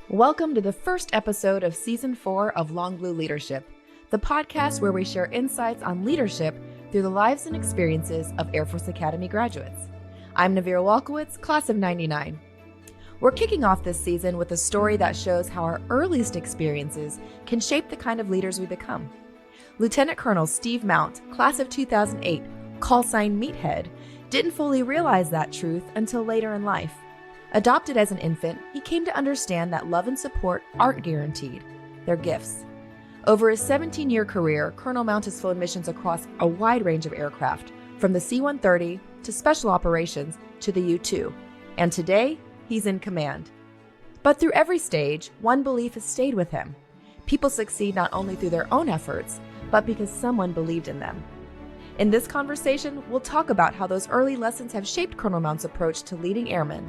Welcome to the first episode of Season 4 of Long Blue Leadership, the podcast where we share insights on leadership through the lives and experiences of Air Force Academy graduates. I'm Navira Walkowitz, class of 99. We're kicking off this season with a story that shows how our earliest experiences can shape the kind of leaders we become. Lieutenant Colonel Steve Mount, class of 2008, call sign Meathead, didn't fully realize that truth until later in life. Adopted as an infant, he came to understand that love and support aren't guaranteed. They're gifts. Over his 17-year career, Colonel Mount has flown missions across a wide range of aircraft, from the C-130 to Special Operations to the U-2. And today, he's in command. But through every stage, one belief has stayed with him. People succeed not only through their own efforts, but because someone believed in them. In this conversation, we'll talk about how those early lessons have shaped Colonel Mount's approach to leading airmen,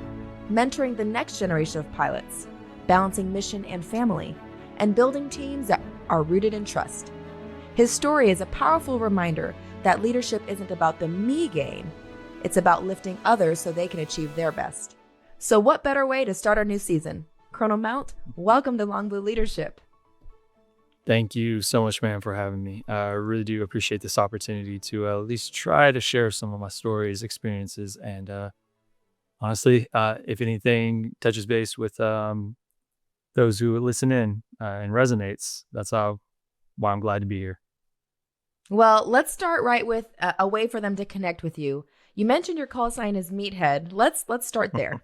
mentoring the next generation of pilots, balancing mission and family, and building teams that are rooted in trust. His story is a powerful reminder that leadership isn't about the me game, it's about lifting others so they can achieve their best. So what better way to start our new season? Colonel Mount, welcome to Long Blue Leadership. Thank you so much, man, for having me. I really do appreciate this opportunity to at least try to share some of my stories, experiences, and honestly, if anything touches base with those who listen in and resonates, that's why I'm glad to be here. Well, let's start right with a way for them to connect with you. You mentioned your call sign is Meathead. Let's start there.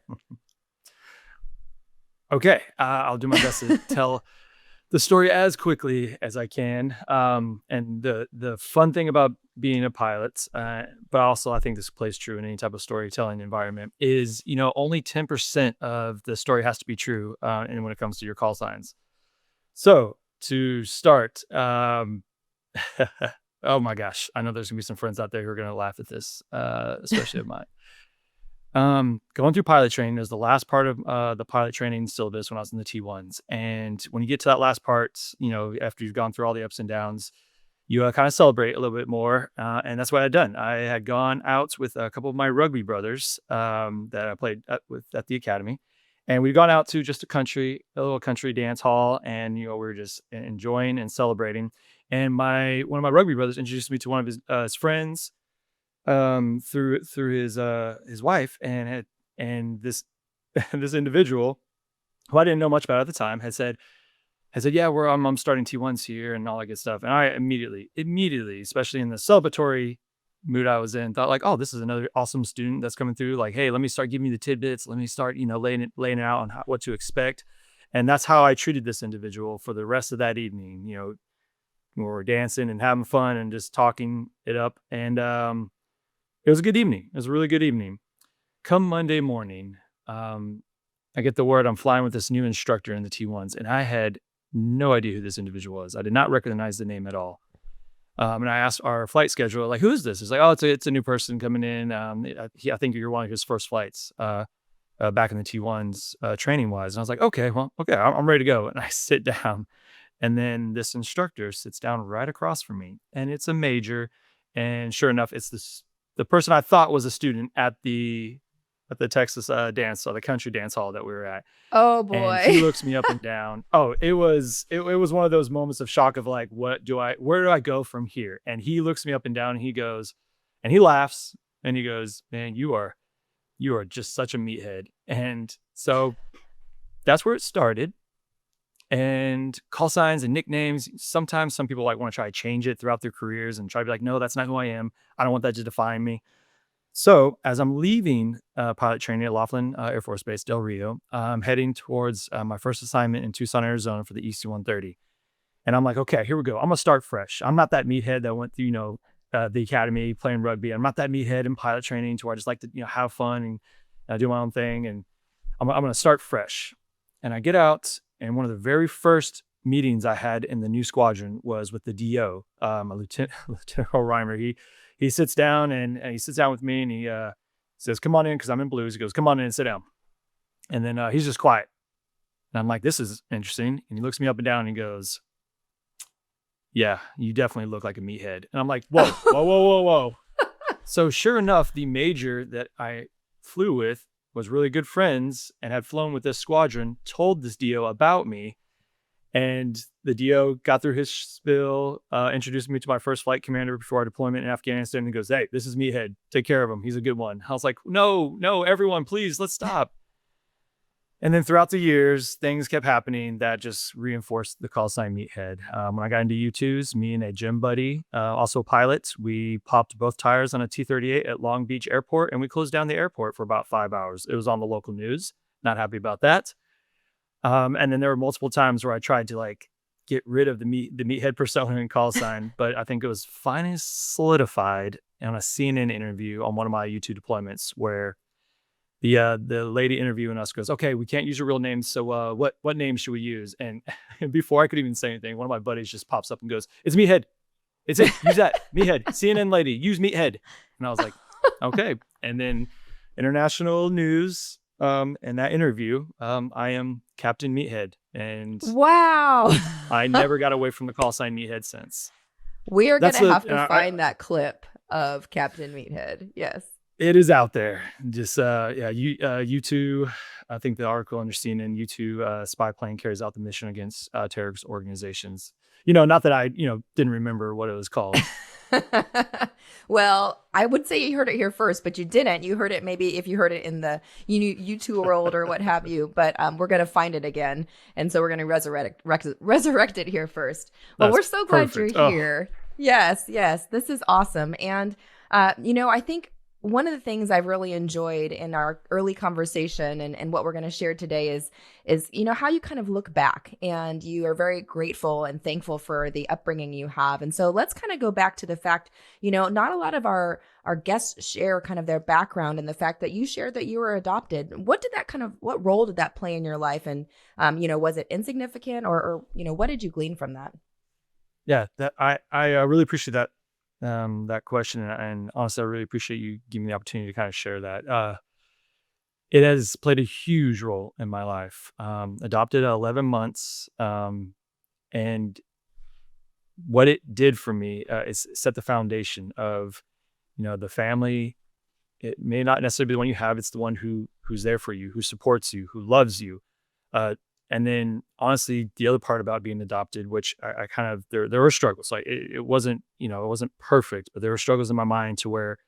Okay, I'll do my best to tell the story as quickly as I can. And the fun thing about being a pilot, but also I think this plays true in any type of storytelling environment, is, only 10% of the story has to be true and when it comes to your call signs. So to start, oh my gosh, I know there's gonna be some friends out there who are gonna laugh at this, especially of mine. Going through pilot training is the last part of the pilot training syllabus when I was in the T1s. And when you get to that last part, after you've gone through all the ups and downs, you kind of celebrate a little bit more. And that's what I'd done. I had gone out with a couple of my rugby brothers that I played with at the academy. And we'd gone out to just a little country dance hall. And, we were just enjoying and celebrating. And one of my rugby brothers introduced me to one of his friends through his wife, and this this individual who I didn't know much about at the time had said, yeah, I'm starting T1s here and all that good stuff. And I immediately, especially in the celebratory mood I was in, thought like, oh, this is another awesome student that's coming through. Like, hey, let me start giving you the tidbits. Let me start, laying it out on what to expect. And that's how I treated this individual for the rest of that evening. We were dancing and having fun and just talking it up. And it was a good evening. It was a really good evening. Come Monday morning, I get the word I'm flying with this new instructor in the T1s, and I had no idea who this individual was. I did not recognize the name at all. And I asked our flight scheduler, like, who is this? It's like, oh, it's a new person coming in. I think you're one of his first flights back in the T1s training-wise. And I was like, okay, I'm ready to go. And I sit down, and then this instructor sits down right across from me, and it's a major. And sure enough, it's the person I thought was a student at the Texas dance, or the country dance hall that we were at. Oh boy. And he looks me up and down. Oh, it was one of those moments of shock of like, where do I go from here? And he looks me up and down, and he goes, and he laughs, and he goes, man, you are just such a meathead. And so that's where it started. And call signs and nicknames, sometimes some people want to try to change it throughout their careers and try to be like, no, that's not who I am. I don't want that to define me. So as I'm leaving pilot training at Laughlin Air Force Base, Del Rio, I'm heading towards my first assignment in Tucson, Arizona for the EC-130. And I'm like, okay, here we go. I'm going to start fresh. I'm not that meathead that went through, the academy playing rugby. I'm not that meathead in pilot training to where I just like to, have fun and do my own thing. And I'm going to start fresh. And I get out, and one of the very first meetings I had in the new squadron was with the DO, Lieutenant Reimer. He sits down and he sits down with me, and he says, come on in, because I'm in blues. He goes, come on in and sit down. And then he's just quiet. And I'm like, this is interesting. And he looks me up and down, and he goes, yeah, you definitely look like a meathead. And I'm like, whoa. So sure enough, the major that I flew with was really good friends and had flown with this squadron told this DO about me. And the DO got through his spiel, introduced me to my first flight commander before our deployment in Afghanistan, and goes, "Hey, this is Meathead. Take care of him. He's a good one." I was like, no, everyone, please, let's stop. And then throughout the years, things kept happening that just reinforced the call sign Meathead. When I got into U2s, me and a gym buddy, also a pilot, we popped both tires on a T-38 at Long Beach Airport, and we closed down the airport for about 5 hours. It was on the local news. Not happy about that. And then there were multiple times where I tried to like get rid of the Meathead persona and call sign, but I think it was finally solidified on a CNN interview on one of my U2 deployments where the lady interviewing us goes, "Okay, we can't use your real name, so what name should we use?" And before I could even say anything, one of my buddies just pops up and goes, "It's Meathead. It's it. Use that. Meathead. CNN lady, use Meathead." And I was like, "Okay." And then international news, in that interview, I am Captain Meathead, and Wow. I never got away from the call sign Meathead since. We are going That's to the- have to and I- find that clip of Captain Meathead. Yes. It is out there. Just U2. I think the article under CNN, U2 spy plane carries out the mission against terrorist organizations. Not that I didn't remember what it was called. Well, I would say you heard it here first, but you didn't. You heard it maybe if you heard it in the YouTube world or what have you. But we're going to find it again. And so we're going to resurrect it here first. Well, we're so glad perfect. you're here. Yes. This is awesome. And, I think one of the things I've really enjoyed in our early conversation and what we're going to share today is how you kind of look back and you are very grateful and thankful for the upbringing you have. And so let's kind of go back to the fact, not a lot of our guests share kind of their background and the fact that you shared that you were adopted. What role did that play in your life? And, was it insignificant or what did you glean from that? Yeah, that I really appreciate that question, and honestly, I really appreciate you giving me the opportunity to kind of share that. It has played a huge role in my life. Adopted at 11 months, and what it did for me is set the foundation of, the family. It may not necessarily be the one you have; it's the one who's there for you, who supports you, who loves you. And then honestly, the other part about being adopted, which I kind of, there were struggles. Like it wasn't, it wasn't perfect, but there were struggles in my mind to where,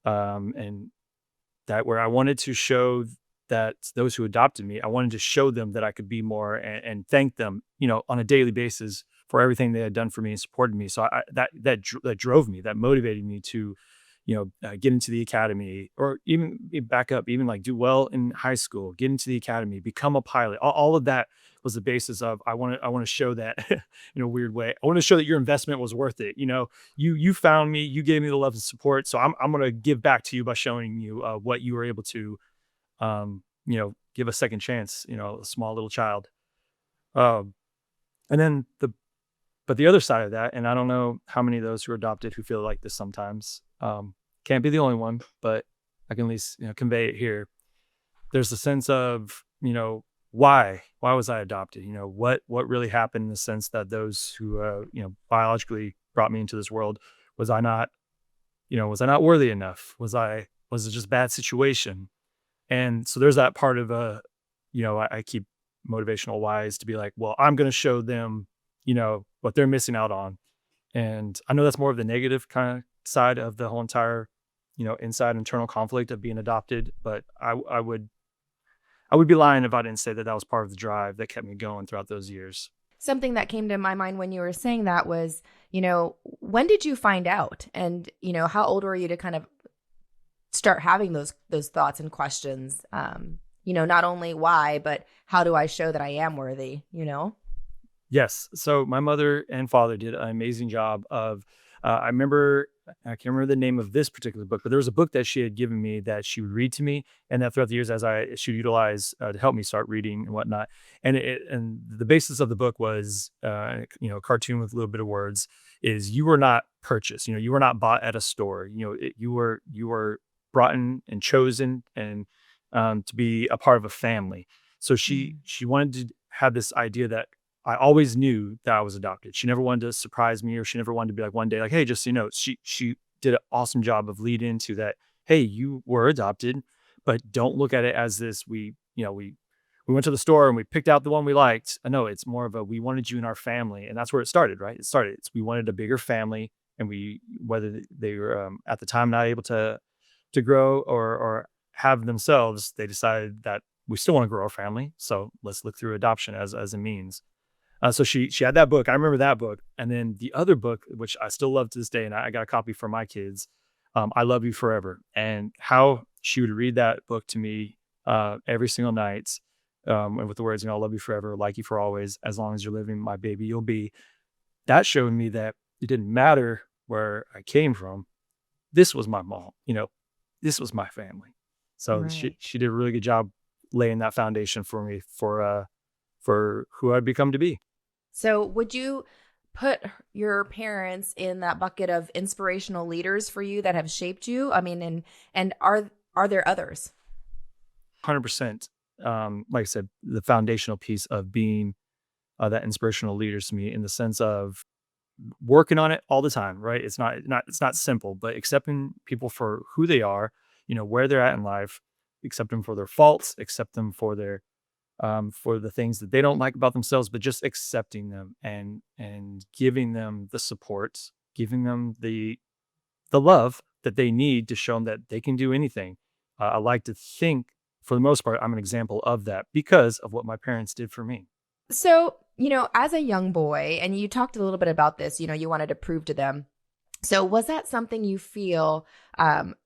and that where I wanted to show that those who adopted me, I wanted to show them that I could be more and thank them, on a daily basis for everything they had done for me and supported me. So that drove me, that motivated me to, get into the academy, or even back up, even like do well in high school, get into the academy, become a pilot. All of that was the basis of, I want to show that in a weird way. I want to show that your investment was worth it. You found me, you gave me the love and support. So I'm going to give back to you by showing you what you were able to, give a second chance, a small little child. And then but the other side of that, and I don't know how many of those who are adopted who feel like this sometimes, can't be the only one, but I can at least, convey it here. There's a sense of, why was I adopted? What really happened in the sense that those who, biologically brought me into this world, was I not worthy enough? Was it just a bad situation? And so there's that part of, I keep motivational wise to be like, well, I'm going to show them, what they're missing out on. And I know that's more of the negative kind of side of the whole entire, inside internal conflict of being adopted. But I would be lying if I didn't say that was part of the drive that kept me going throughout those years. Something that came to my mind when you were saying that was, when did you find out? And, how old were you to kind of start having those thoughts and questions? Not only why, but how do I show that I am worthy, Yes. So my mother and father did an amazing job of, I can't remember the name of this particular book, but there was a book that she had given me that she would read to me, and that throughout the years she would utilize to help me start reading and whatnot. And the basis of the book was, a cartoon with a little bit of words, is you were not purchased, you were not bought at a store, you were brought in and chosen and to be a part of a family. So she wanted to have this idea that I always knew that I was adopted. She never wanted to surprise me, or she never wanted to be like one day like, hey, just so you know, she did an awesome job of lead into that. Hey, you were adopted, but don't look at it as this. We went to the store and we picked out the one we liked. No, it's more of a, we wanted you in our family. And that's where it started, right? We wanted a bigger family, and whether they were at the time not able to grow or have themselves, they decided that we still want to grow our family. So let's look through adoption as a means. So she had that book. I remember that book. And then the other book, which I still love to this day, and I got a copy for my kids, I Love You Forever. And how she would read that book to me every single night, and with the words, I love you forever, like you for always, as long as you're living, my baby, you'll be. That showed me that it didn't matter where I came from. This was my mom, this was my family. So Right. she did a really good job laying that foundation for me for who I'd become to be. So would you put your parents in that bucket of inspirational leaders for you that have shaped you? I mean, and are there others? 100%. Like I said, the foundational piece of being that inspirational leaders to me, in the sense of working on it all the time, right? It's not simple, but accepting people for who they are, where they're at in life, accept them for their faults, accept them for their for the things that they don't like about themselves, but just accepting them and giving them the support, giving them the love that they need to show them that they can do anything. I like to think, for the most part, I'm an example of that because of what my parents did for me. So, as a young boy, and you talked a little bit about this, you wanted to prove to them. So was that something you feel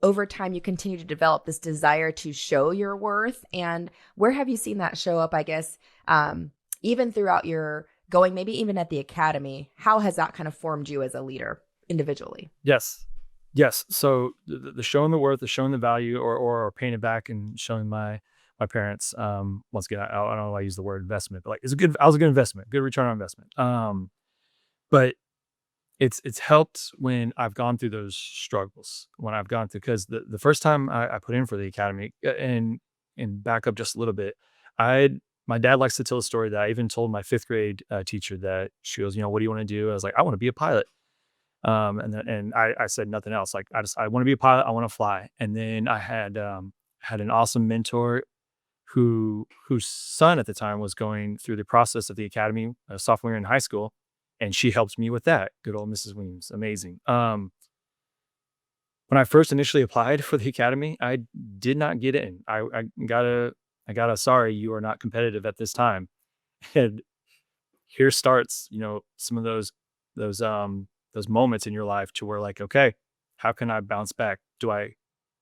over time you continue to develop this desire to show your worth? And where have you seen that show up, I guess, even throughout your going, maybe even at the academy? How has that kind of formed you as a leader individually? Yes. Yes. So the showing the worth, the showing the value, or paying it back and showing my parents. Once again, I don't know why I use the word investment, but like I was a good investment, good return on investment. But it's helped when I've gone through those struggles, when I've gone through, because the first time I put in for the academy, and back up just a little bit, I my dad likes to tell a story that I even told my fifth grade teacher. That she goes, what do you want to do? I was like, I want to be a pilot. And I said nothing else. Like, I want to be a pilot. I want to fly. And then I had an awesome mentor whose son at the time was going through the process of the academy, a sophomore year in high school, and she helped me with that. Good old Mrs. Weems, amazing. When I first initially applied for the academy, I did not get in. I got a sorry, you are not competitive at this time. And here starts, some of those moments in your life to where, like, okay, how can I bounce back? Do I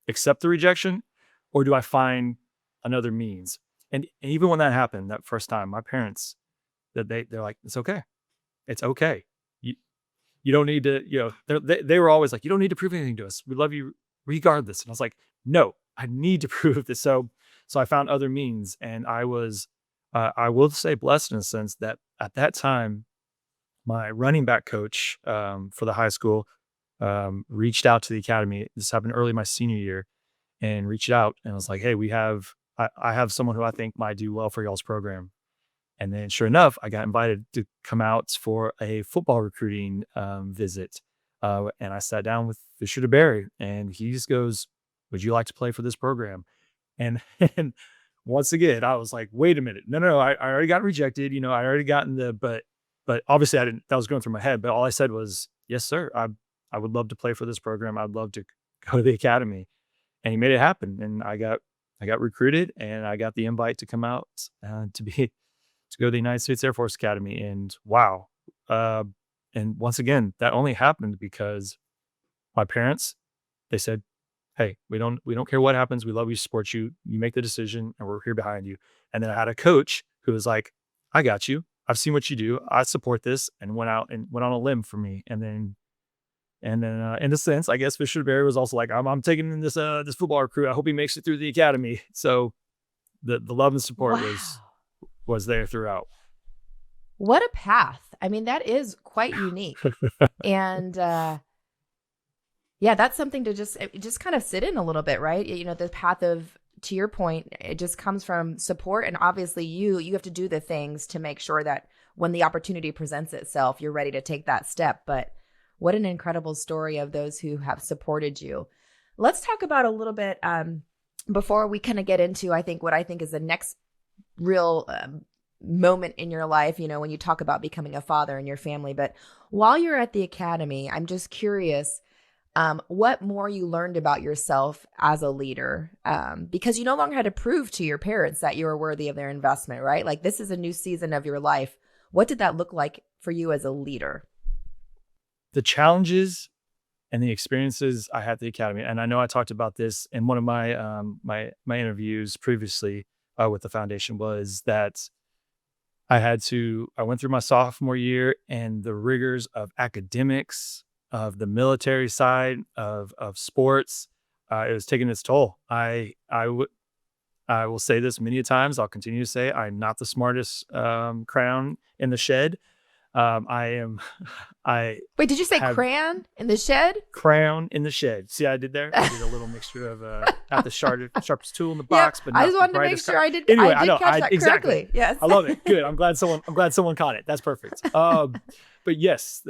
accept the rejection, or do I find another means? And even when that happened that first time, my parents, they're like, it's okay. You don't need to, they were always like, you don't need to prove anything to us. We love you regardless. And I was like, no, I need to prove this. So I found other means, and I will say, blessed in a sense that at that time, my running back coach for the high school reached out to the academy. This happened early my senior year, and reached out and was like, hey, I have someone who I think might do well for y'all's program. And then sure enough, I got invited to come out for a football recruiting visit. And I sat down with Fisher DeBerry, and he just goes, would you like to play for this program? And, and once again, I was like, wait a minute. No, I already got rejected. I already gotten but obviously I didn't, that was going through my head, but all I said was, yes, sir. I would love to play for this program. I'd love to go to the academy. And he made it happen. And I got recruited, and I got the invite to come out to go to the United States Air Force Academy. And wow. And once again, that only happened because my parents, they said, hey, we don't care what happens. We love you, support you. You make the decision, and we're here behind you. And then I had a coach who was like, I got you. I've seen what you do. I support this, and went on a limb for me. And then in a sense, I guess Fisher Berry was also like, I'm taking in this football recruit. I hope he makes it through the academy. So the love and support Wow. was there throughout. What a path. I mean, that is quite unique. And yeah, that's something to just kind of sit in a little bit, right? The path of, to your point, it just comes from support. And obviously you have to do the things to make sure that when the opportunity presents itself, you're ready to take that step. But what an incredible story of those who have supported you. Let's talk about a little bit before we kind of get into, I think what I think is the next real moment in your life, when you talk about becoming a father in your family. But while you're at the academy, I'm just curious what more you learned about yourself as a leader, because you no longer had to prove to your parents that you were worthy of their investment, right? Like, this is a new season of your life. What did that look like for you as a leader? The challenges and the experiences I had at the academy, and I know I talked about this in one of my my interviews previously with the foundation, was that I went through my sophomore year and the rigors of academics, of the military side, of sports. It was taking its toll. I will say this many a times. I'll continue to say I'm not the smartest crown in the shed. I am. I Wait, did you say have crayon in the shed? crown in the shed. See, I did there. I did a little mixture of not the sharpest tool in the Yeah, box, but I not just the wanted to make brightest. sure I did. Anyway, I I did know. catch that Exactly. correctly. Yes. I love it. Good. I'm glad someone caught it. That's perfect. But yes,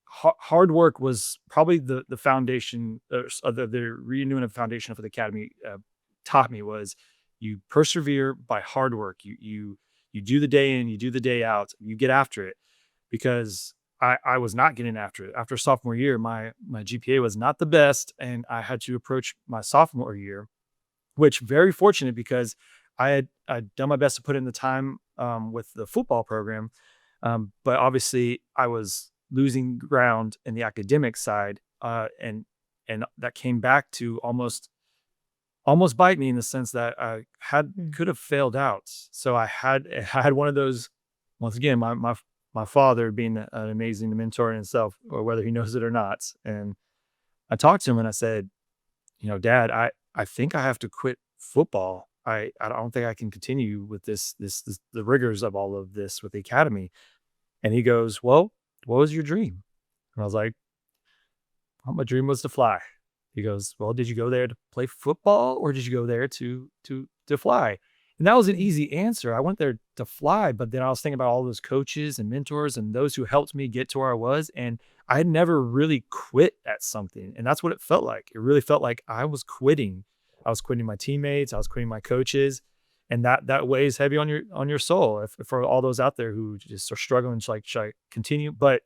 hard work was probably the foundation, the renewing of the foundation for the academy taught me was you persevere by hard work. You do the day in, you do the day out, you get after it, because I was not getting after it. After sophomore year, my GPA was not the best, and I had to approach my sophomore year, which very fortunate because I'd done my best to put in the time with the football program, but obviously I was losing ground in the academic side, and that came back to almost bite me in the sense that I could have failed out. So I had one of those. Once again, my father being an amazing mentor in himself, or whether he knows it or not. And I talked to him and I said, Dad, I think I have to quit football. I don't think I can continue with this the rigors of all of this with the academy. And he goes, well, what was your dream? And I was like, well, my dream was to fly. He goes, well, did you go there to play football or did you go there to fly? And that was an easy answer. I went there to fly, but then I was thinking about all those coaches and mentors and those who helped me get to where I was. And I had never really quit at something. And that's what it felt like. It really felt like I was quitting. I was quitting my teammates. I was quitting my coaches. And that weighs heavy on your soul. If for all those out there who just are struggling, like, should I continue? But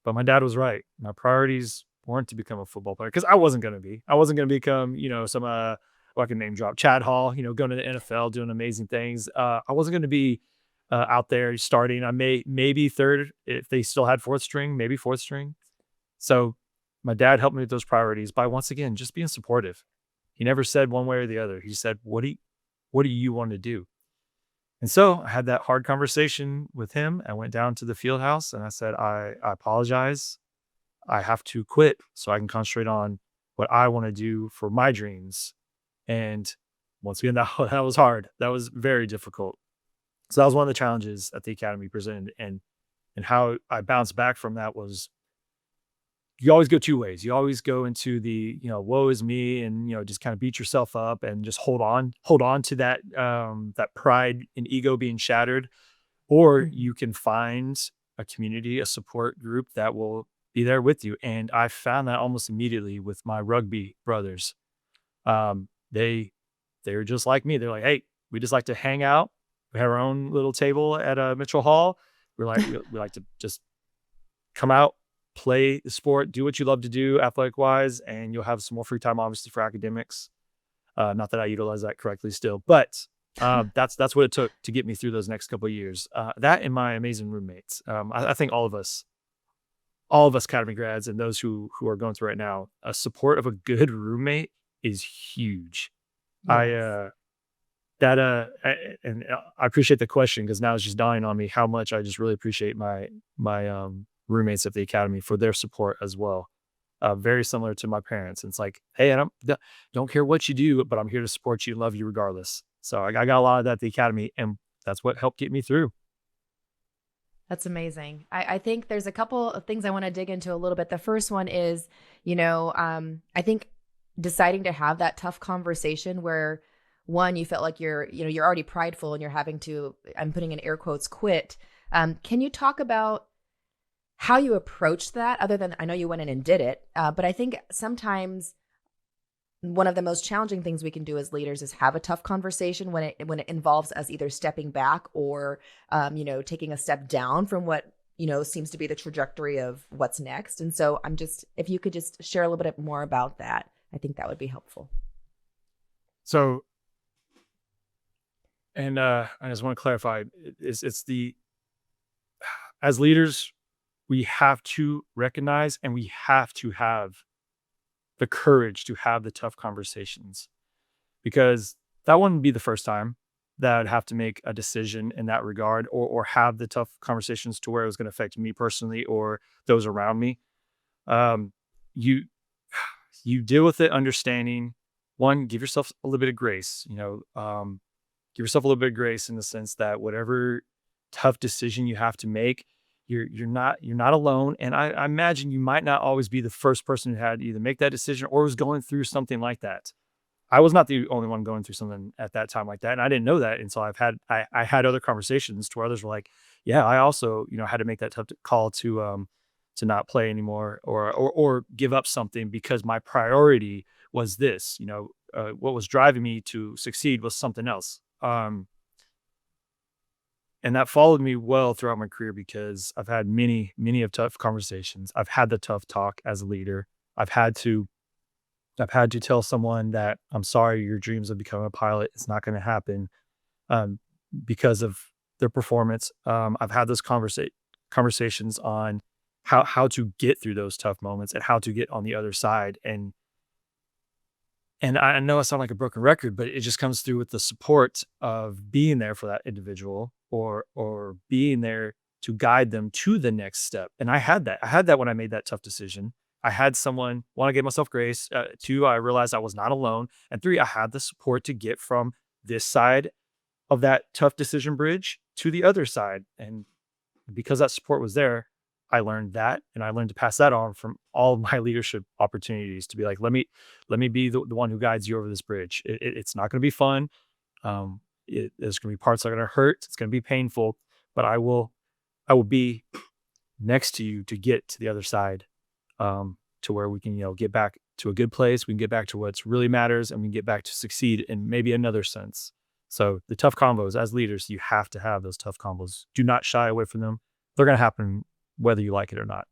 my dad was right. My priorities weren't to become a football player, because I wasn't going to be. I wasn't going to become, some well, I can name drop Chad Hall, going to the NFL, doing amazing things. I wasn't going to be out there starting. I maybe third if they still had fourth string, maybe fourth string. So my dad helped me with those priorities by, once again, just being supportive. He never said one way or the other. He said, what do you want to do? And so I had that hard conversation with him. I went down to the field house and I said, I apologize. I have to quit so I can concentrate on what I want to do for my dreams. And once again, that was hard. That was very difficult. So that was one of the challenges that the academy presented. And how I bounced back from that was, you always go two ways. You always go into the, woe is me, and, just kind of beat yourself up and just hold on to that, that pride and ego being shattered. Or you can find a community, a support group that will be there with you. And I found that almost immediately with my rugby brothers. They were just like me. They're like, hey, we just like to hang out. We have our own little table at Mitchell Hall. We like to just come out, play the sport, do what you love to do athletic wise, and you'll have some more free time, obviously, for academics. Not that I utilize that correctly still, but that's what it took to get me through those next couple of years. That and my amazing roommates. I think all of us academy grads and those who are going through right now, a support of a good roommate is huge. Yes. I appreciate the question, because now it's just dawning on me how much I just really appreciate my roommates at the academy for their support as well. Very similar to my parents. It's like, hey, I don't care what you do, but I'm here to support you and love you regardless. So I got a lot of that at the academy, and that's what helped get me through. That's amazing. I think there's a couple of things I want to dig into a little bit. The first one is, I think deciding to have that tough conversation where, one, you felt like you're already prideful and you're having to, I'm putting in air quotes, quit. Can you talk about how you approached that, other than, I know you went in and did it, but I think sometimes one of the most challenging things we can do as leaders is have a tough conversation when it involves us either stepping back or taking a step down from what seems to be the trajectory of what's next. And so if you could just share a little bit more about that, I think that would be helpful. So, and I just want to clarify, as leaders, we have to recognize and we have to have the courage to have the tough conversations, because that wouldn't be the first time that I'd have to make a decision in that regard, or have the tough conversations to where it was going to affect me personally or those around me. Um, you you deal with it understanding. One, give yourself a little bit of grace. Give yourself a little bit of grace in the sense that whatever tough decision you have to make, you're not alone. And I imagine you might not always be the first person who had to either make that decision or was going through something like that. I was not the only one going through something at that time like that, and I didn't know that until I had other conversations to where others were like, "Yeah, I also had to make that tough call to not play anymore or give up something because my priority was this. What was driving me to succeed was something else." And that followed me well throughout my career because I've had many, many of tough conversations. I've had the tough talk as a leader. I've had to tell someone that I'm sorry, your dreams of becoming a pilot is not going to happen um, because of their performance. I've had those conversations on how to get through those tough moments and how to get on the other side. And I know I sound like a broken record, but it just comes through with the support of being there for that individual or being there to guide them to the next step. And I had that. I had that when I made that tough decision. I had someone, one, I gave myself grace. Two, I realized I was not alone. And three, I had the support to get from this side of that tough decision bridge to the other side. And because that support was there, I learned that, and I learned to pass that on from all of my leadership opportunities to be like, let me be the one who guides you over this bridge. It's not going to be fun. There's going to be parts that are going to hurt. It's going to be painful, but I will be next to you to get to the other side, to where we can, get back to a good place. We can get back to what really matters, and we can get back to succeed in maybe another sense. So the tough combos as leaders, you have to have those tough combos. Do not shy away from them. They're going to happen whether you like it or not.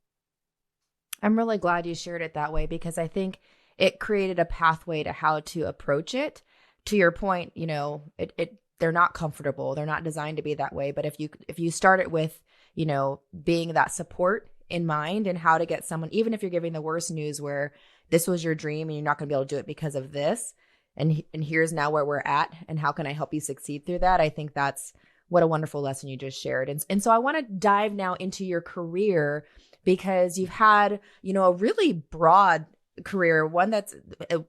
I'm really glad you shared it that way because I think it created a pathway to how to approach it. To your point, they're not comfortable. They're not designed to be that way. But if you start it with, being that support in mind and how to get someone, even if you're giving the worst news where this was your dream and you're not going to be able to do it because of this, and here's now where we're at and how can I help you succeed through that? I think that's what a wonderful lesson you just shared. And so I want to dive now into your career because you've had, a really broad career, one that's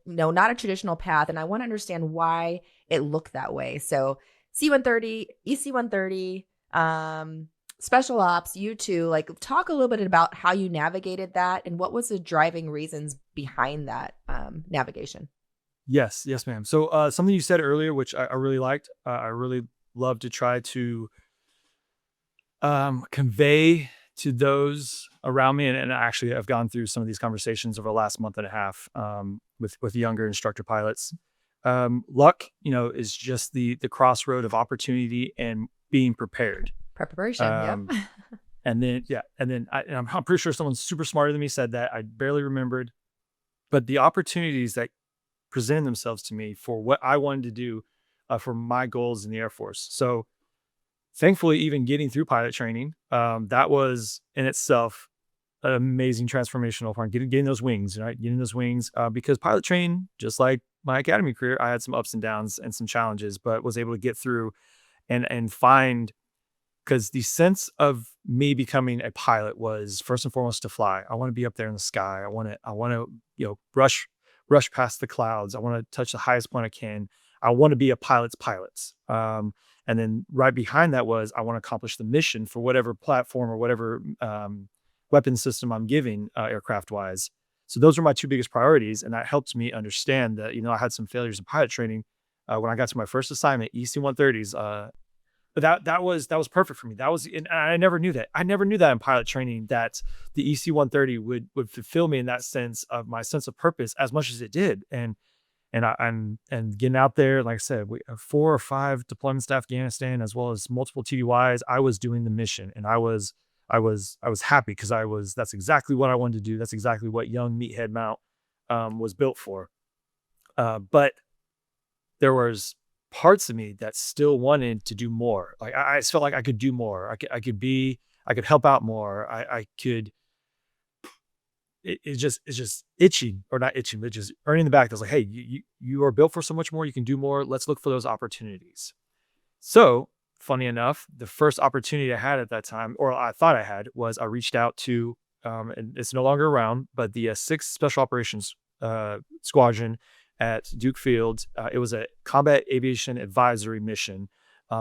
not a traditional path. And I want to understand why it looked that way. So C-130, EC-130, Special Ops, U-2, like talk a little bit about how you navigated that and what was the driving reasons behind that navigation. Yes, ma'am. So something you said earlier, which I really liked, I really love to try to convey to those around me. And actually, I've gone through some of these conversations over the last month and a half with younger instructor pilots. Luck, is just the crossroad of opportunity and being prepared. Preparation, yep. And then I'm pretty sure someone super smarter than me said that. I barely remembered. But the opportunities that presented themselves to me for what I wanted to do for my goals in the Air Force. So thankfully, even getting through pilot training, that was in itself an amazing transformational part. Getting those wings, right? Getting those wings, because pilot training, just like my academy career, I had some ups and downs and some challenges, but was able to get through and find, because the sense of me becoming a pilot was first and foremost to fly. I want to be up there in the sky. I want to, rush past the clouds. I want to touch the highest point I can. I want to be a pilot's pilot. And then right behind that was I want to accomplish the mission for whatever platform or whatever weapon system I'm giving aircraft wise. So those were my two biggest priorities. And that helped me understand that, I had some failures in pilot training when I got to my first assignment, EC-130s. But that was perfect for me. And I never knew that. I never knew that in pilot training that the EC-130 would fulfill me in that sense of my sense of purpose as much as it did. And And getting out there, like I said, we 4 or 5 deployments to Afghanistan, as well as multiple TDYs. I was doing the mission, and I was happy because that's exactly what I wanted to do. That's exactly what young Meathead Mount was built for. But there was parts of me that still wanted to do more. Like I just felt like I could do more. I could help out more. I could. It's just itching, or not itching, but just earning the back. That's like, hey, you are built for so much more. You can do more. Let's look for those opportunities. So funny enough, the first opportunity I had at that time, or I thought I had, was I reached out to, and it's no longer around, but the 6th Special Operations Squadron at Duke Field. It was a combat aviation advisory mission.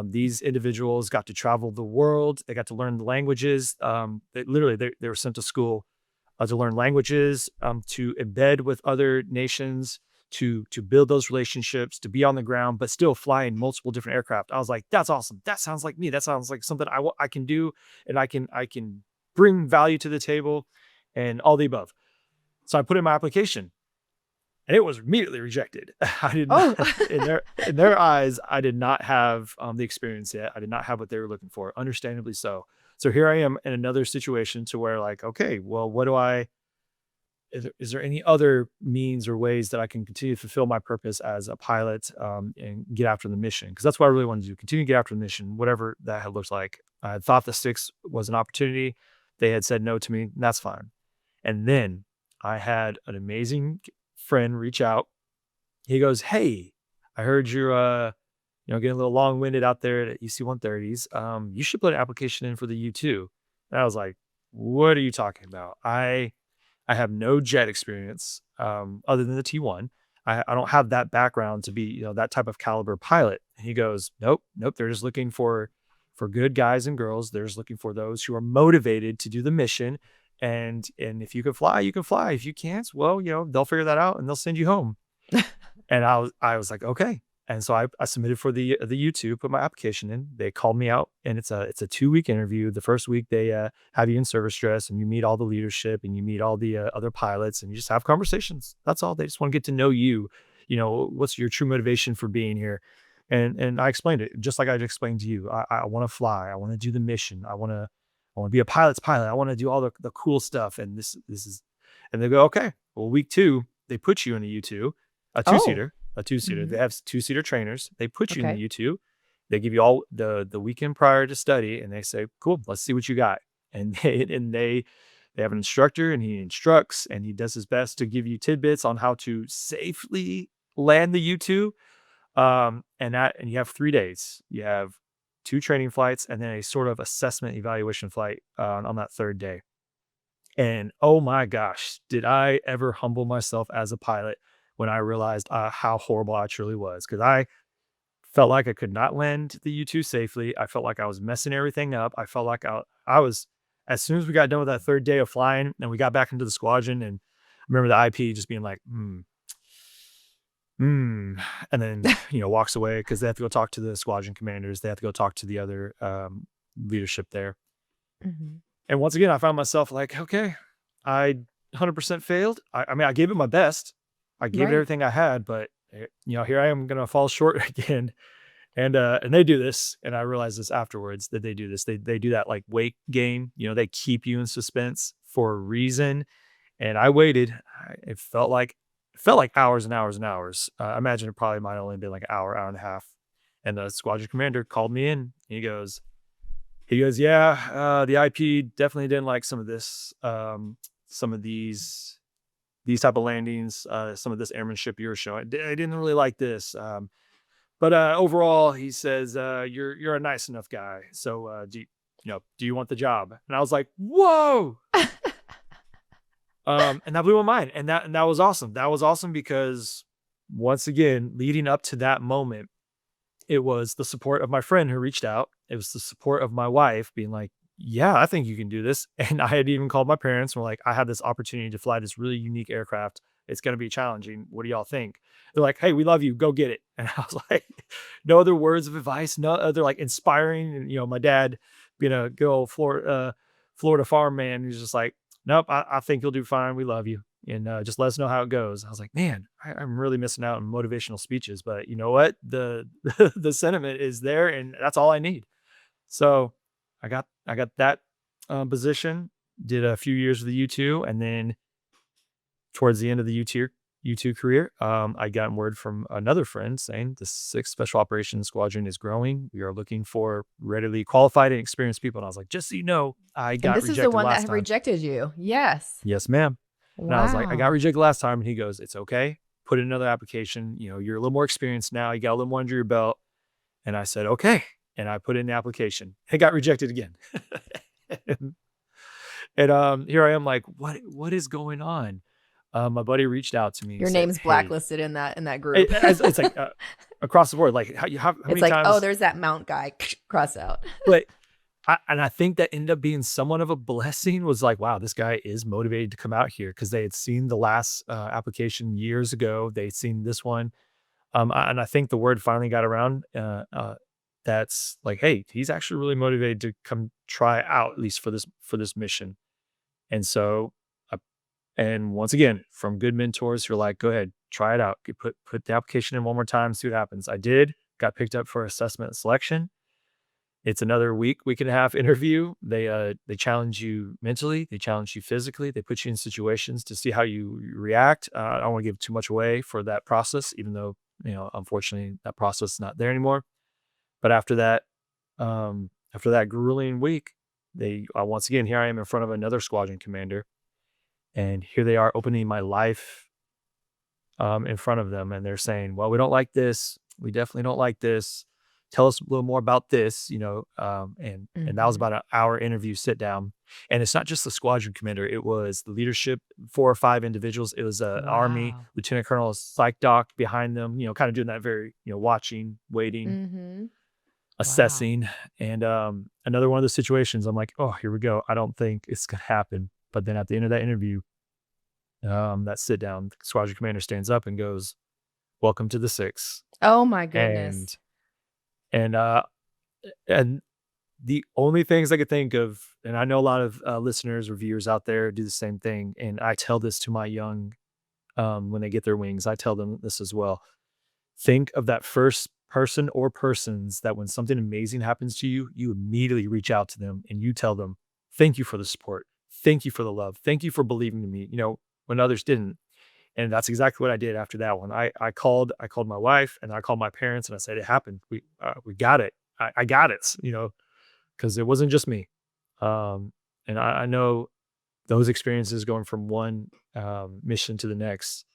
These individuals got to travel the world. They got to learn the languages. They were sent to school to learn languages, to embed with other nations, to build those relationships, to be on the ground, but still fly in multiple different aircraft. I was like, that's awesome. That sounds like me. That sounds like something I can do, and I can bring value to the table, and all the above. So I put in my application, and it was immediately rejected. I did not, Oh, in their eyes, I did not have the experience yet. I did not have what they were looking for, understandably so. So here I am in another situation to where, like, okay, well, is there any other means or ways that I can continue to fulfill my purpose as a pilot, and get after the mission? Because that's what I really wanted to do, continue to get after the mission, whatever that had looked like. I thought the 6 was an opportunity. They had said no to me. And that's fine. And then I had an amazing friend reach out. He goes, hey, I heard you're getting a little long-winded out there at EC-130s. You should put an application in for the U-2. And I was like, what are you talking about? I have no jet experience, other than the T1. I don't have that background to be, that type of caliber pilot. And he goes, nope. They're just looking for good guys and girls. They're just looking for those who are motivated to do the mission. And if you can fly, you can fly. If you can't, well, they'll figure that out and they'll send you home. And I was like, okay. And so I submitted for the U2, put my application in. They called me out, and it's a 2-week interview. The first week they have you in service dress, and you meet all the leadership, and you meet all the other pilots, and you just have conversations. That's all. They just want to get to know you. What's your true motivation for being here? And I explained it just like I just explained to you. I want to fly. I want to do the mission. I want to be a pilot's pilot. I want to do all the cool stuff. And this is, and they go, okay, well, week 2, they put you in a U2, a two-seater. A two-seater. Mhm. They have two-seater trainers. They put you in Okay. the U2. They give you all the weekend prior to study, and they say, cool, let's see what you got. And they have an instructor, and he instructs, and he does his best to give you tidbits on how to safely land the U2. And you have 3 days. You have 2 training flights, and then a sort of assessment evaluation flight on that 3rd day. And oh my gosh, did I ever humble myself as a pilot when I realized how horrible I truly was. Because I felt like I could not land the U2 safely. I felt like I was messing everything up. I felt like I was, as soon as we got done with that 3rd day of flying and we got back into the squadron, and I remember the IP just being like, and then, walks away because they have to go talk to the squadron commanders. They have to go talk to the other leadership there. Mhm. And once again, I found myself like, okay, I 100% failed. I mean, I gave it my best. I gave it Right. everything I had, but here I am going to fall short again. And they do this, and I realized this afterwards that they do this. They do that like wait game. They keep you in suspense for a reason. And I waited. It felt like hours and hours and hours. I imagine it probably might only been like an hour and a half. And the squadron commander called me in. He goes, yeah, the IP definitely didn't like some of this, some of these type of landings, some of this airmanship you were showing. I didn't really like this. But overall, he says, you're a nice enough guy. So do you want the job? And I was like, whoa. And that blew my mind. And that was awesome. That was awesome because, once again, leading up to that moment, it was the support of my friend who reached out. It was the support of my wife being like, yeah, I think you can do this. And I had even called my parents and were like, I had this opportunity to fly this really unique aircraft. It's going to be challenging. What do y'all think? They're like, hey, we love you. Go get it. And I was like, no other words of advice, no other like inspiring. And, my dad being a good old Florida farm man, he's just like, nope, I think you'll do fine. We love you. and just let us know how it goes. I was like, man, I'm really missing out on motivational speeches, but you know what? The the sentiment is there, and that's all I need. So I got that position. Did a few years with the U2, and then towards the end of the U2 career, I got word from another friend saying the 6th Special Operations Squadron is growing. We are looking for readily qualified and experienced people. And I was like, just so you know, I And got this is the rejected one that last have time. rejected you. Yes. Yes, ma'am. And I was like, I got Wow. rejected last time. And he goes, it's okay. Put in another application. You know, you're a little more experienced now. You got a little more under your belt. And I said, okay. And I put in the application. It got rejected again. And here I am like, what is going on? My buddy reached out to me and Your said, name's hey, blacklisted in that group. it's like across the board. Like how It's many like, oh, times? there's that Mount guy. Cross out. But I think that ended up being somewhat of a blessing. Was like, wow, this guy is motivated to come out here because they had seen the last application years ago. They'd seen this one, and I think the word finally got around. That's like, hey, he's actually really motivated to come try out at least for this mission. And so, and once again, from good mentors who are like, go ahead, try it out. Put the application in one more time, see what happens. I did, got picked up for assessment and selection. It's another week and a half interview. They challenge you mentally, they challenge you physically, they put you in situations to see how you react. I don't want to give too much away for that process, even though, unfortunately that process is not there anymore. But after that grueling week, they once again, here I am in front of another squadron commander, and here they are opening my life in front of them, and they're saying, well, we don't like this, we definitely don't like this, tell us a little more about this, and that was Mhm. about an hour interview sit down. And it's not just the squadron commander, it was the leadership, 4 or 5 individuals. It was a army Wow. lieutenant colonel, psych doc behind them, kind of doing that very, watching, waiting, Mhm. Wow. assessing. And another one of those situations, I'm like, oh, here we go, I don't think it's gonna happen. But then at the end of that interview, that sit down, the squadron commander stands up and goes, welcome to the 6. Oh my And goodness. and uh and the only things I could think of, and I know a lot of listeners or viewers out there do the same thing, and I tell this to my young, when they get their wings, I tell them this as well. Think of that first person or persons that when something amazing happens to you, you immediately reach out to them and you tell them, thank you for the support. Thank you for the love. Thank you for believing in me, when others didn't. And that's exactly what I did after that one. I called my wife and I called my parents and I said, it happened. We got it. I got it, because it wasn't just me. And I know those experiences going from one mission to the next,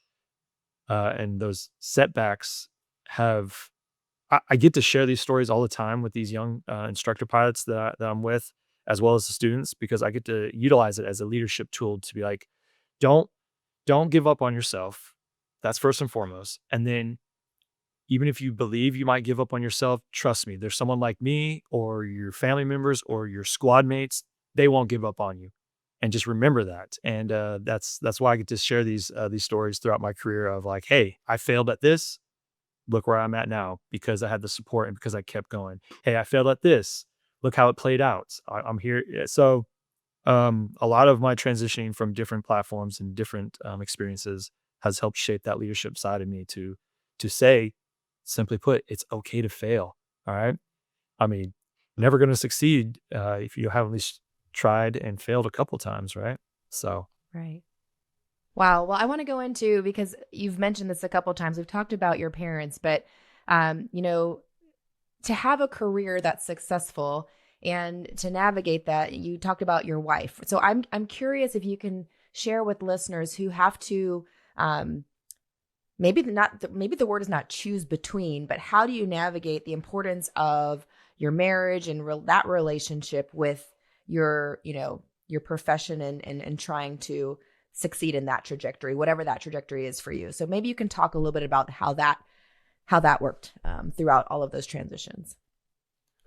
and those setbacks have, I get to share these stories all the time with these young instructor pilots that I'm with, as well as the students, because I get to utilize it as a leadership tool to be like, don't don't give up on yourself. That's first and foremost. And then even if you believe you might give up on yourself, trust me, there's someone like me or your family members or your squad mates, they won't give up on you. And just remember that. And that's why I get to share these stories throughout my career of like, hey, I failed at this. Look where I'm at now because I had the support and because I kept going. Hey, I failed at this. Look how it played out. I'm here. So a lot of my transitioning from different platforms and different experiences has helped shape that leadership side of me to say, simply put, it's okay to fail. All right. I mean, never going to succeed if you haven't at least tried and failed a couple times, right? So, Right. Wow. Well, I want to go into, because you've mentioned this a couple times. We've talked about your parents, but um, you know, to have a career that's successful and to navigate that, you talked about your wife. So I'm curious if you can share with listeners who have to, um, maybe the word is not choose between, but how do you navigate the importance of your marriage and that relationship with your profession and trying to succeed in that trajectory, whatever that trajectory is for you. So maybe you can talk a little bit about how that worked throughout all of those transitions.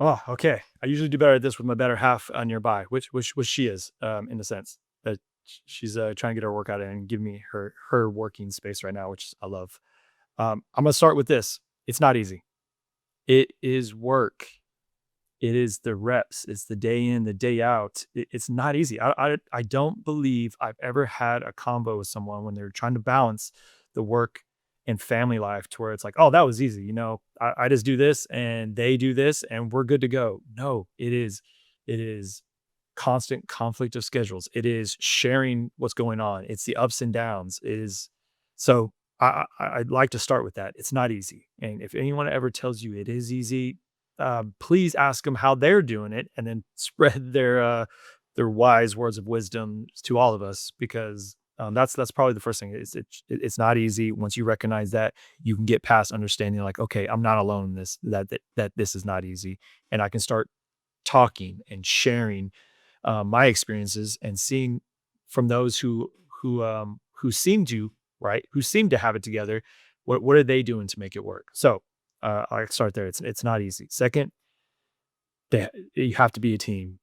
oh, okay. I usually do better at this with my better half nearby, which she is, in a sense that she's trying to get her workout in and give me her working space right now, which I love. I'm gonna start with this. It's not easy. It is work. It is the reps. It's the day in, the day out. It's not easy. I don't believe I've ever had a combo with someone when they're trying to balance the work and family life to where it's like, oh, that was easy. I just do this and they do this and we're good to go. No, it is constant conflict of schedules. It is sharing what's going on. It's the ups and downs. It is so I'd like to start with that. It's not easy. And if anyone ever tells you it is easy, please ask them how they're doing it and then spread their wise words of wisdom to all of us because that's probably the first thing. It's not easy. Once you recognize that, you can get past understanding like, okay, I'm not alone in this. That this is not easy, and I can start talking and sharing my experiences and seeing from those who seem to who seem to have it together. What are they doing to make it work? So I start there. It's not easy. Second, you have to be a team.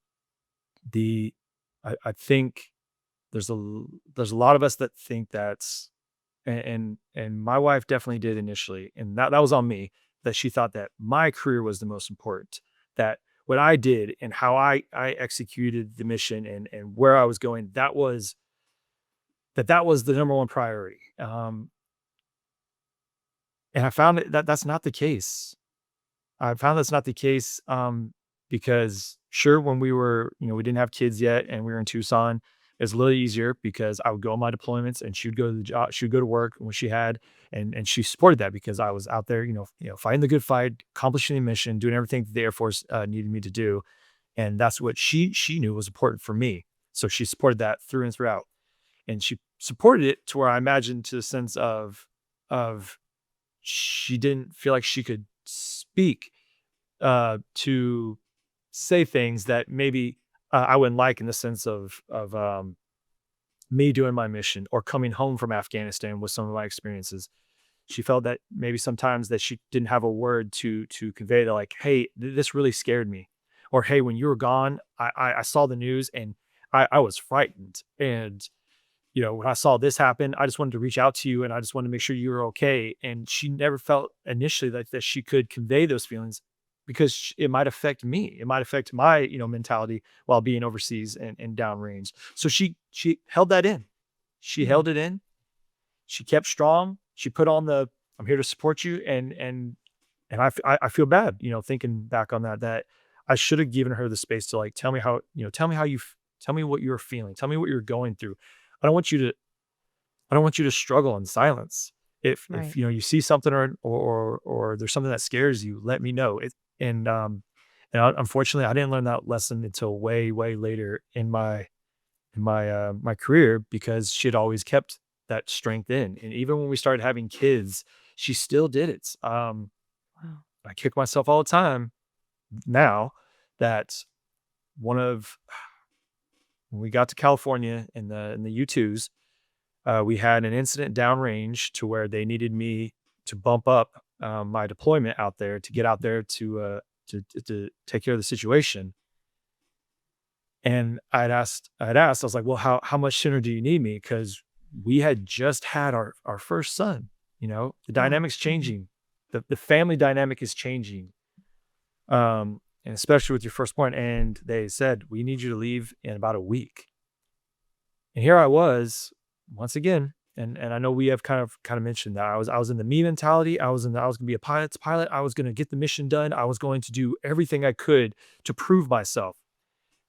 I think there's a lot of us that think that's and my wife definitely did initially, and that was on me, that she thought that my career was the most important, that what I did and how I executed the mission and where I was going, that was the number one priority. And I found that that's not the case. I found that's not the case, because sure, when we didn't have kids yet and we were in Tucson, it's a little easier because I would go on my deployments and she would go to the job, she would go to work when she had, and she supported that because I was out there, fighting the good fight, accomplishing the mission, doing everything that the Air Force needed me to do, and that's what she knew was important for me. So she supported that through and throughout, and she supported it to where I imagined to the sense of she didn't feel like she could speak to say things that maybe I wouldn't like in the sense of me doing my mission or coming home from Afghanistan with some of my experiences. She felt that maybe sometimes that she didn't have a word to convey that like, hey, this really scared me, or hey, when you were gone, I saw the news and I was frightened, and when I saw this happen, I just wanted to reach out to you and I just wanted to make sure you were okay. And she never felt initially that she could convey those feelings because it might affect me. It might affect my, mentality while being overseas and downrange. So she held that in. She Mhm. held it in. She kept strong. She put on the I'm here to support you, and I feel bad, thinking back on that I should have given her the space to like tell me how, tell me what you're feeling. Tell me what you're going through. I don't want you to I don't want you to struggle in silence. If Right. you see something or there's something that scares you, let me know. Unfortunately, I didn't learn that lesson until way later in my career because she had always kept that strength in, and even when we started having kids, she still did it. Wow. I kick myself all the time now that one of when we got to California in the U2s, we had an incident downrange to where they needed me to bump up my deployment out there to get out there to take care of the situation. And I was like, well, how much sooner do you need me? Because we had just had our first son. The Oh. dynamic's Mhm. changing. The family dynamic is changing. And especially with your firstborn. And they said, we need you to leave in about a week. And here I was once again, and I know we have kind of mentioned that I was in the me mentality. I was gonna be a pilot's pilot. I was gonna get the mission done. I was going to do everything I could to prove myself.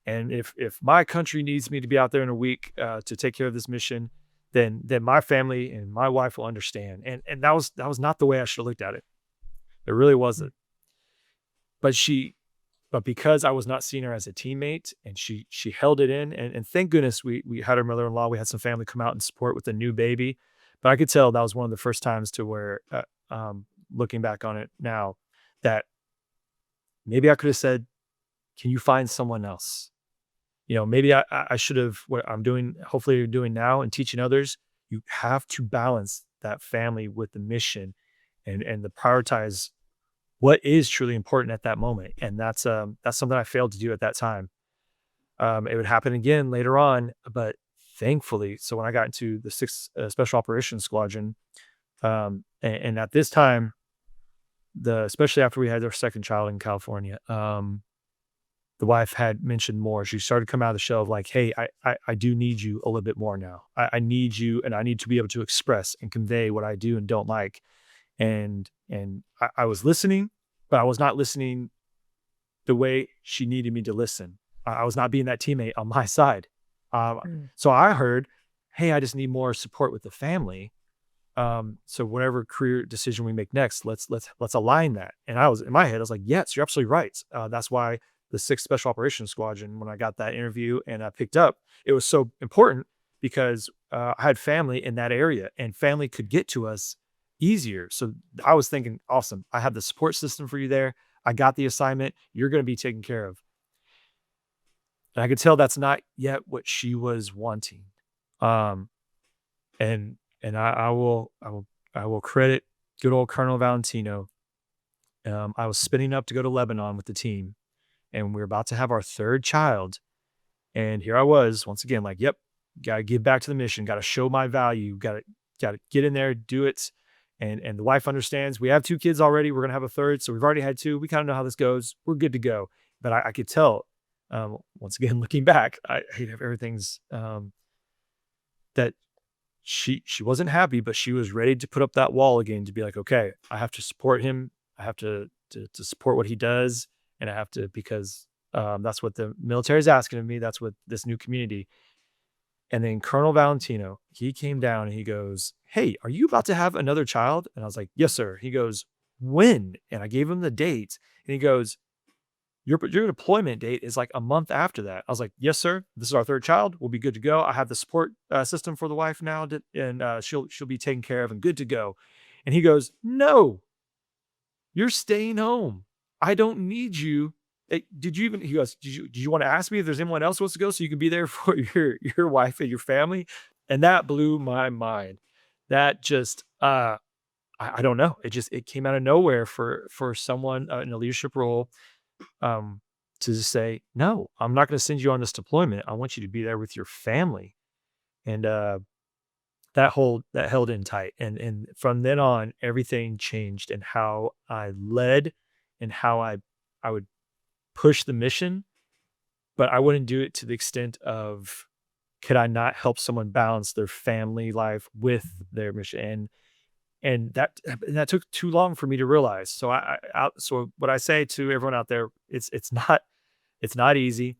And if my country needs me to be out there in a week to take care of this mission, then my family and my wife will understand. And that was not the way I should have looked at it. It really Mm. wasn't. But but because I was not seeing her as a teammate and she held it in, and thank goodness we had her mother-in-law, we had some family come out and support with a new baby. But I could tell that was one of the first times to where, looking back on it now, that maybe I could have said, "Can you find someone else?" Maybe I should have what I'm doing, hopefully you're doing now and teaching others. You have to balance that family with the mission and the prioritize what is truly important at that moment. And that's something I failed to do at that time. It would happen again later on, but thankfully, so when I got into the sixth special operations squadron, and at this time, especially after we had our second child in California, the wife had mentioned more. She started to come out of the shell of like, hey, I do need you a little bit more now. I need you, and I need to be able to express and convey what I do and don't like. And I was listening, but I was not listening the way she needed me to listen. I was not being that teammate on my side. Mm. So I heard, hey, I just need more support with the family. So whatever career decision we make next, let's align that. And I was in my head, I was like, yes, you're absolutely right. That's why the 6th Special Operations Squadron, when I got that interview and I picked up, it was so important because I had family in that area and family could get to us easier. So I was thinking, awesome, I have the support system for you there. I got the assignment. You're going to be taken care of. And I could tell that's not yet what she was wanting. Um, and I will credit good old Colonel Valentino. I was spinning up to go to Lebanon with the team, and we were about to have our 3rd child. And here I was once again, like, yep, got to give back to the mission, got to show my value, got to get in there, do it. And the wife understands we have 2 kids already. We're gonna have a 3rd, so we've already had 2. We kind of know how this goes. We're good to go. But I could tell, once again, looking back, I hate everything's that she wasn't happy, but she was ready to put up that wall again to be like, okay, I have to support him. I have to support what he does, and I have to because that's what the military is asking of me. That's what this new community. And then Colonel Valentino, he came down and he goes, hey, are you about to have another child? And I was like, yes, sir. He goes, when? And I gave him the date. And he goes, your deployment date is like a month after that. I was like, yes, sir. This is our 3rd child. We'll be good to go. I have the support system for the wife now, and she'll be taken care of and good to go. And he goes, no, you're staying home. I don't need you. Did you even? He goes, did you want to ask me if there's anyone else who wants to go so you can be there for your wife and your family? And that blew my mind. That just I don't know. It came out of nowhere for someone in a leadership role to just say, no, I'm not going to send you on this deployment. I want you to be there with your family. And that held in tight. And from then on, everything changed in how I led and how I would push the mission, but I wouldn't do it to the extent of could I not help someone balance their family life with their mission? And that took too long for me to realize. So so what I say to everyone out there, it's not easy,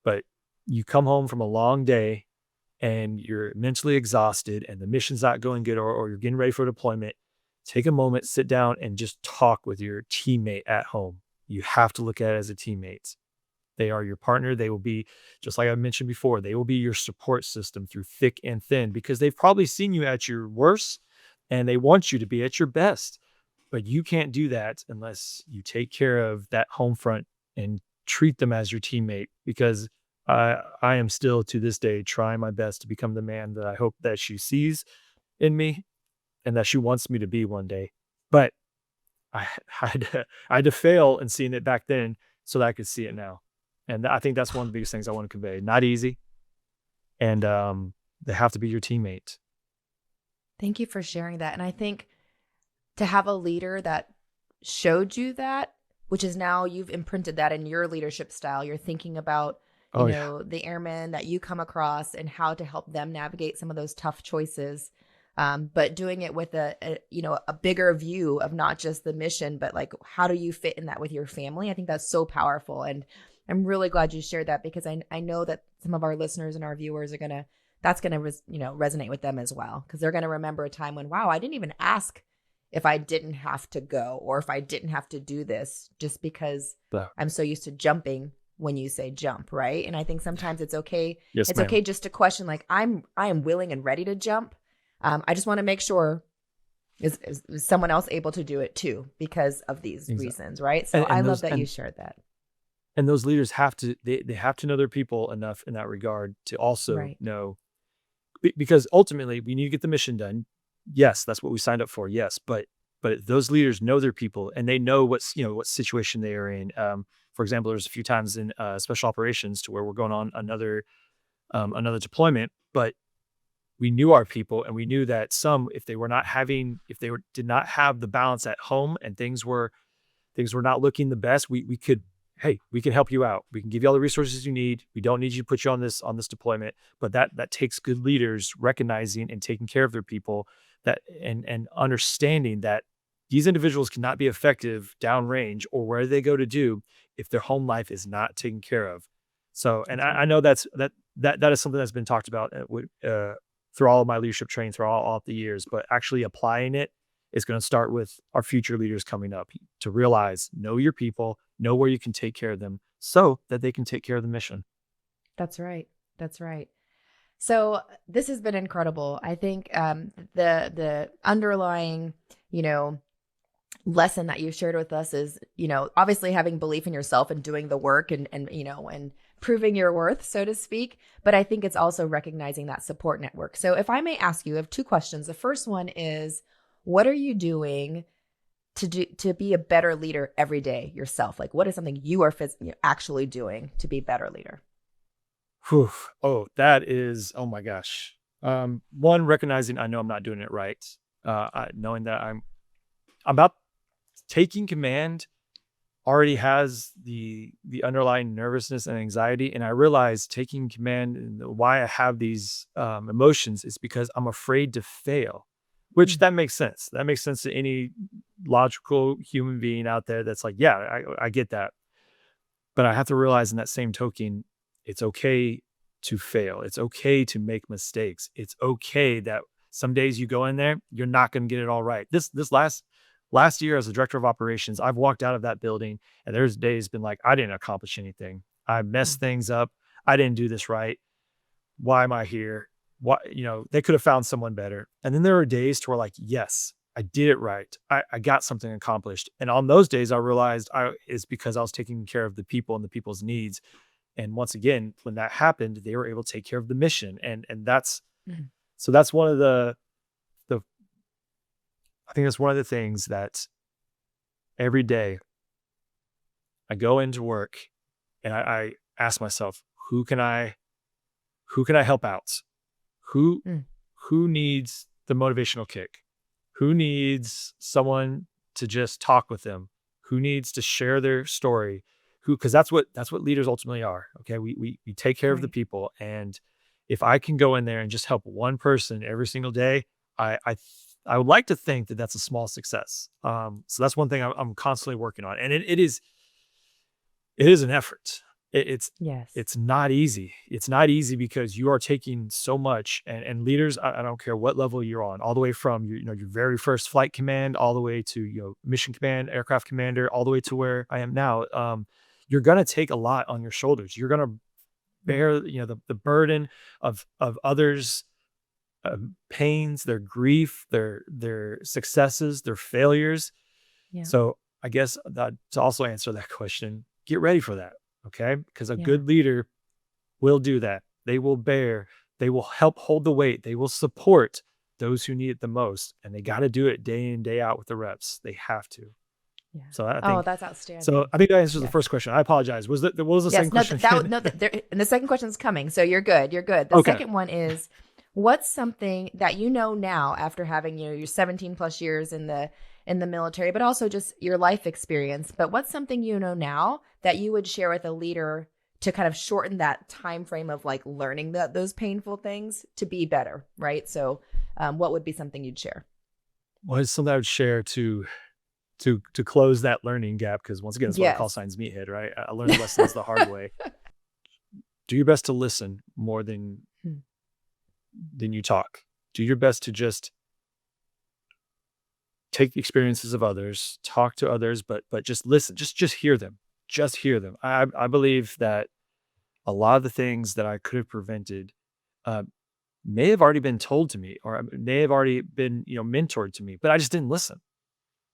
but you come home from a long day and you're mentally exhausted and the mission's not going good, or you're getting ready for deployment. Take a moment, sit down and just talk with your teammate at home. You have to look at it as a teammate. They are your partner. They will be, just like I mentioned before, they will be your support system through thick and thin because they've probably seen you at your worst and they want you to be at your best. But you can't do that unless you take care of that home front and treat them as your teammate, because I am still to this day trying my best to become the man that I hope that she sees in me and that she wants me to be one day. But I had to fail in seeing it back then so that I could see it now. And I think that's one of the biggest things I want to convey. Not easy. And they have to be your teammate. Thank you for sharing that. And I think to have a leader that showed you that, which is now you've imprinted that in your leadership style. You're thinking about, you know, the airmen that you come across and how to help them navigate some of those tough choices. But doing it with a bigger view of not just the mission, but like, how do you fit in that with your family? I think that's so powerful. And I'm really glad you shared that because I know that some of our listeners and our viewers are that's going to resonate with them as well. Cause they're going to remember a time when, wow, I didn't even ask if I didn't have to go or if I didn't have to do this just because I'm so used to jumping when you say jump. Right. And I think sometimes it's okay. Yes, it's ma'am. okay just to question, like, I am willing and ready to jump. I just want to make sure is someone else able to do it too because of these reasons, right? So I love that you shared that. And those leaders have to they have to know their people enough in that regard to also know, because ultimately we need to get the mission done. Yes, that's what we signed up for. Yes, but those leaders know their people and they know what situation they are in. For example, there's a few times in special operations to where we're going on another deployment, but we knew our people and we knew that if they did not have the balance at home and things were not looking the best, we could hey, we can help you out. We can give you all the resources you need. We don't need you to put you on this deployment. But that takes good leaders recognizing and taking care of their people, that and understanding that these individuals cannot be effective downrange or where they go to do if their home life is not taken care of. So, and That's right. I know that is something that's been talked about through all of my leadership training through all the years, but actually applying it is going to start with our future leaders coming up to realize, know your people, know where you can take care of them so that they can take care of the mission. That's right. That's right. So this has been incredible. I think the underlying, you know, lesson that you shared with us is, you know, obviously having belief in yourself and doing the work and you know, and proving your worth, so to speak. But I think it's also recognizing that support network. So if I may ask you, I have two questions. The first one is, what are you doing to be a better leader every day yourself? Like, what is something you are actually doing to be a better leader? Whew. Oh, that is, oh my gosh. One, recognizing I know I'm not doing it right. Knowing that I'm about taking command already has the underlying nervousness and anxiety. And I realize taking command and why I have these emotions is because I'm afraid to fail, which that makes sense. That makes sense to any logical human being out there that's like, yeah, I get that. But I have to realize in that same token, it's okay to fail. It's okay to make mistakes. It's okay that some days you go in there, you're not going to get it all right. This last year as a director of operations, I've walked out of that building and there's days been like, I didn't accomplish anything. I messed things up. I didn't do this right. Why am I here? Why, they could have found someone better. And then there are days to where like, yes, I did it right. I got something accomplished. And on those days, I realized it's because I was taking care of the people and the people's needs. And once again, when that happened, they were able to take care of the mission. And that's, so that's one of the I think that's one of the things that every day I go into work and I ask myself, who can I help out? Who needs the motivational kick? Who needs someone to just talk with them? Who needs to share their story? Because that's what leaders ultimately are. Okay. We take care of the people. And if I can go in there and just help one person every single day, I would like to think that that's a small success. So that's one thing I'm constantly working on. And it is an effort. It's not easy. It's not easy because you are taking so much and leaders, I don't care what level you're on, all the way from your very first flight command, all the way to, mission command, aircraft commander, all the way to where I am now. You're going to take a lot on your shoulders. You're going to bear, the burden of others' pains, their grief, their successes, their failures. Yeah. So I guess that to also answer that question, get ready for that. Okay. Because a good leader will do that. They will bear, they will help hold the weight. They will support those who need it the most. And they got to do it day in, day out with the reps. They have to. Yeah. So I think, that's outstanding. So I think that answers the first question. I apologize. What was the second question? And the second question is coming. So you're good. You're good. The second one is, what's something that you know now after having, your 17 plus years in the military, but also just your life experience, but what's something you know now that you would share with a leader to kind of shorten that time frame of like learning those painful things to be better, right? So what would be something you'd share? Well, it's something I would share to close that learning gap, because once again, it's what I call signs Meathead, right? I learned lessons the hard way. Do your best to listen more than you talk. Do your best to just take the experiences of others, talk to others, but just listen, just hear them. Just hear them. I believe that a lot of the things that I could have prevented may have already been told to me, or may have already been, mentored to me, but I just didn't listen.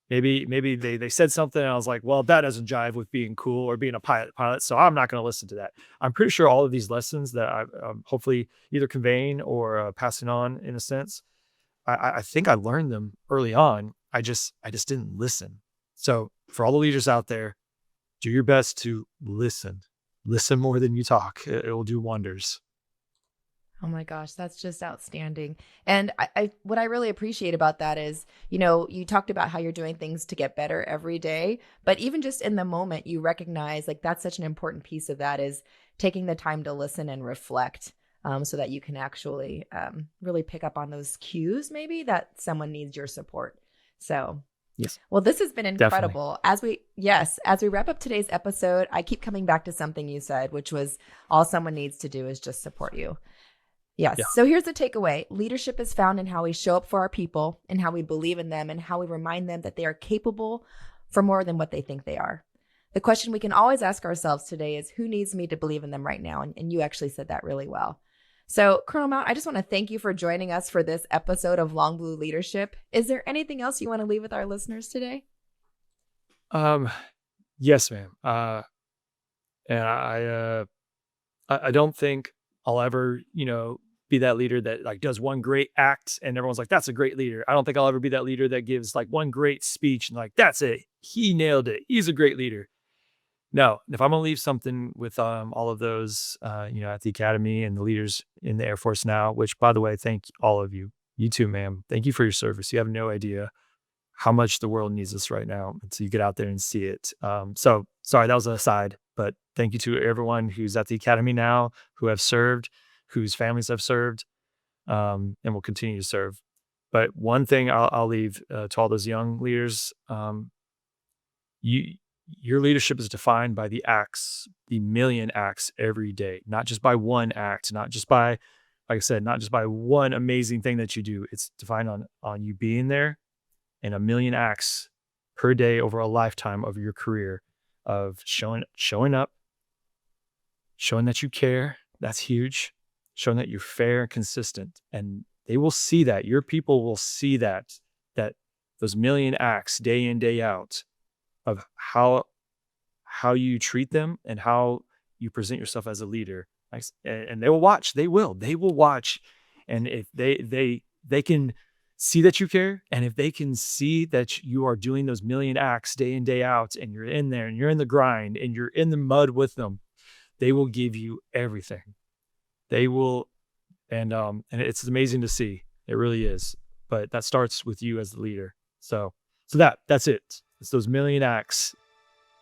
Maybe they said something and I was like, well, that doesn't jive with being cool or being a pilot, so I'm not going to listen to that. I'm pretty sure all of these lessons that I'm hopefully either conveying or passing on in a sense, I think I learned them early on. I just didn't listen. So for all the leaders out there, do your best to listen. Listen more than you talk. It will do wonders. Oh my gosh, that's just outstanding. And what I really appreciate about that is, you talked about how you're doing things to get better every day, but even just in the moment, you recognize like that's such an important piece of that is taking the time to listen and reflect, so that you can actually really pick up on those cues, maybe that someone needs your support. So Yes, well, this has been definitely. incredible. As we wrap up today's episode, I keep coming back to something you said, which was all someone needs to do is just support you. Yeah. Yes. So here's the takeaway. Leadership is found in how we show up for our people and how we believe in them and how we remind them that they are capable for more than what they think they are. The question we can always ask ourselves today is who needs me to believe in them right now? And you actually said that really well. So, Colonel Mount, I just want to thank you for joining us for this episode of Long Blue Leadership. Is there anything else you want to leave with our listeners today? Um, yes, ma'am. And I don't think I'll ever, be that leader that like does one great act and everyone's like, that's a great leader. I don't think I'll ever be that leader that gives like one great speech and like, that's it. He nailed it. He's a great leader. No, if I'm gonna leave something with all of those, at the academy and the leaders in the Air Force now, which by the way, thank all of you. You too, ma'am. Thank you for your service. You have no idea how much the world needs us right now until you get out there and see it. So sorry, that was an aside, but thank you to everyone who's at the academy now, who have served, whose families have served, and will continue to serve. But one thing I'll leave to all those young leaders, you your leadership is defined by the acts, the million acts every day, not just by one act, not just by, like I said, not just by one amazing thing that you do. It's defined on you being there and a million acts per day over a lifetime of your career of showing up, showing that you care. That's huge. Showing that you're fair and consistent. And they will see that. Your people will see that those million acts day in, day out of how you treat them and how you present yourself as a leader. And they will watch. They will watch. And if they can see that you care, and if they can see that you are doing those million acts day in, day out, and you're in there and you're in the grind and you're in the mud with them, they will give you everything. They will, and it's amazing to see. It really is. But that starts with you as the leader. So that's it. It's those million acts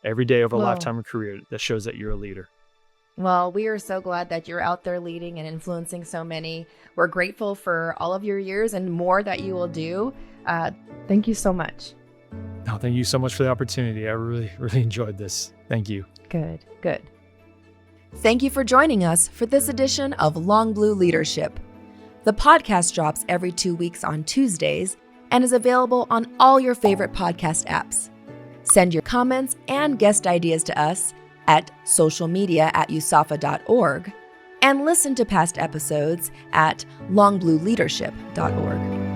every day of a Well, lifetime of career that shows that you're a leader. Well, we are so glad that you're out there leading and influencing so many. We're grateful for all of your years and more that you will do. Thank you so much. No, thank you so much for the opportunity. I really, really enjoyed this. Thank you. Good, good. Thank you for joining us for this edition of Long Blue Leadership. The podcast drops every 2 weeks on Tuesdays and is available on all your favorite podcast apps. Send your comments and guest ideas to us at socialmedia@usafa.org and listen to past episodes at longblueleadership.org.